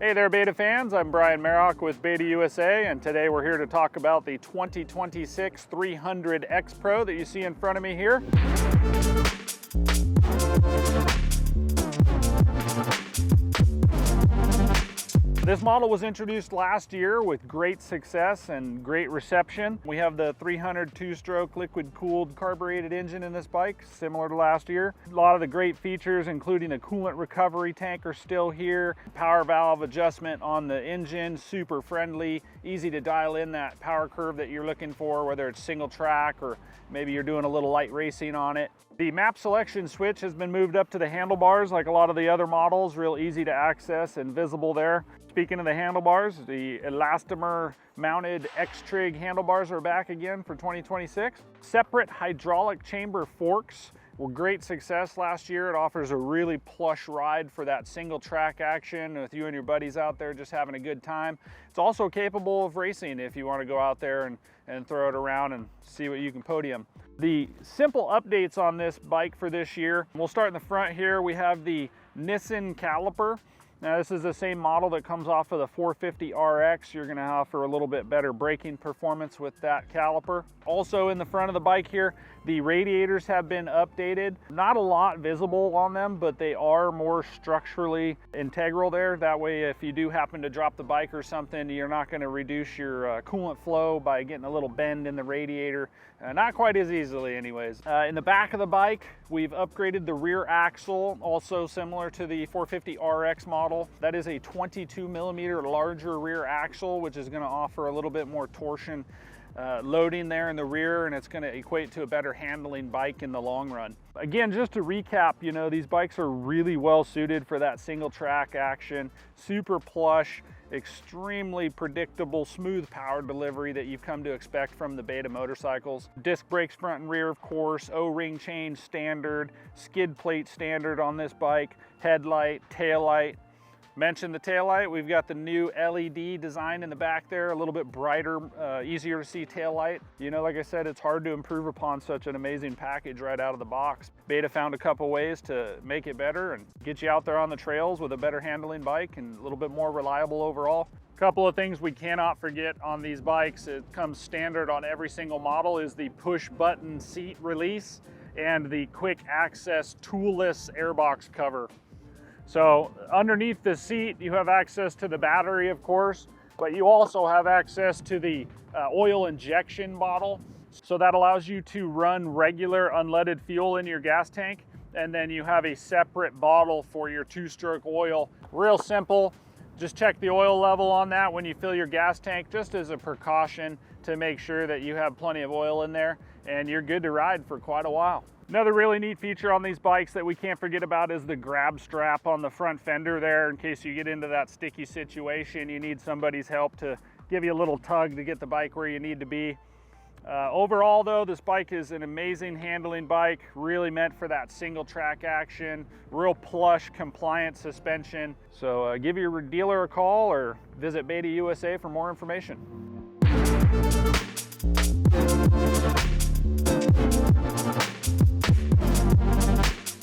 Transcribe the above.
Hey there, Beta fans. I'm Brian Merrock with Beta USA, and today we're here to talk about the 2026 300 X Pro that you see in front of me here. This model was introduced last year with great success and great reception. We have the 300 two-stroke liquid-cooled carbureted engine in this bike, similar to last year. A lot of the great features, including a coolant recovery tank, are still here. Power valve adjustment on the engine, super friendly, easy to dial in that power curve that you're looking for, whether it's single track or maybe you're doing a little light racing on it. The map selection switch has been moved up to the handlebars like a lot of the other models, real easy to access and visible there. Speaking of the handlebars, the elastomer mounted X-Trig handlebars are back again for 2026. Separate hydraulic chamber forks were great success last year. It offers a really plush ride for that single track action with you and your buddies out there just having a good time. It's also capable of racing if you want to go out there and throw it around and see what you can podium. The simple updates on this bike for this year, we'll start in the front here. We have the Nissan caliper. Now this is the same model that comes off of the 450 RX. You're gonna offer a little bit better braking performance with that caliper. Also in the front of the bike here, the radiators have been updated. Not a lot visible on them, but they are more structurally integral there. That way, if you do happen to drop the bike or something, you're not gonna reduce your coolant flow by getting a little bend in the radiator. Not quite as easily anyways. In the back of the bike, we've upgraded the rear axle, also similar to the 450 RX model. That is a 22 millimeter larger rear axle, which is gonna offer a little bit more torsion loading there in the rear, and it's going to equate to a better handling bike in the long run. Again, just to recap, you know, these bikes are really well suited for that single track action, super plush, extremely predictable, smooth power delivery that you've come to expect from the Beta motorcycles. Disc brakes front and rear, of course, O-ring change standard, skid plate standard on this bike, headlight, tail light. Mentioned the taillight, we've got the new LED design in the back there, a little bit brighter, easier to see taillight. You know, like I said, it's hard to improve upon such an amazing package right out of the box. Beta found a couple ways to make it better and get you out there on the trails with a better handling bike and a little bit more reliable overall. A couple of things we cannot forget on these bikes, it comes standard on every single model, is the push button seat release and the quick access toolless airbox cover. So underneath the seat, you have access to the battery, of course, but you also have access to the oil injection bottle. So that allows you to run regular unleaded fuel in your gas tank, and then you have a separate bottle for your two-stroke oil. Real simple. Just check the oil level on that when you fill your gas tank, just as a precaution to make sure that you have plenty of oil in there, and you're good to ride for quite a while. Another really neat feature on these bikes that we can't forget about is the grab strap on the front fender there. In case you get into that sticky situation, you need somebody's help to give you a little tug to get the bike where you need to be. Overall though, this bike is an amazing handling bike, really meant for that single track action, real plush, compliant suspension. So give your dealer a call or visit Beta USA for more information.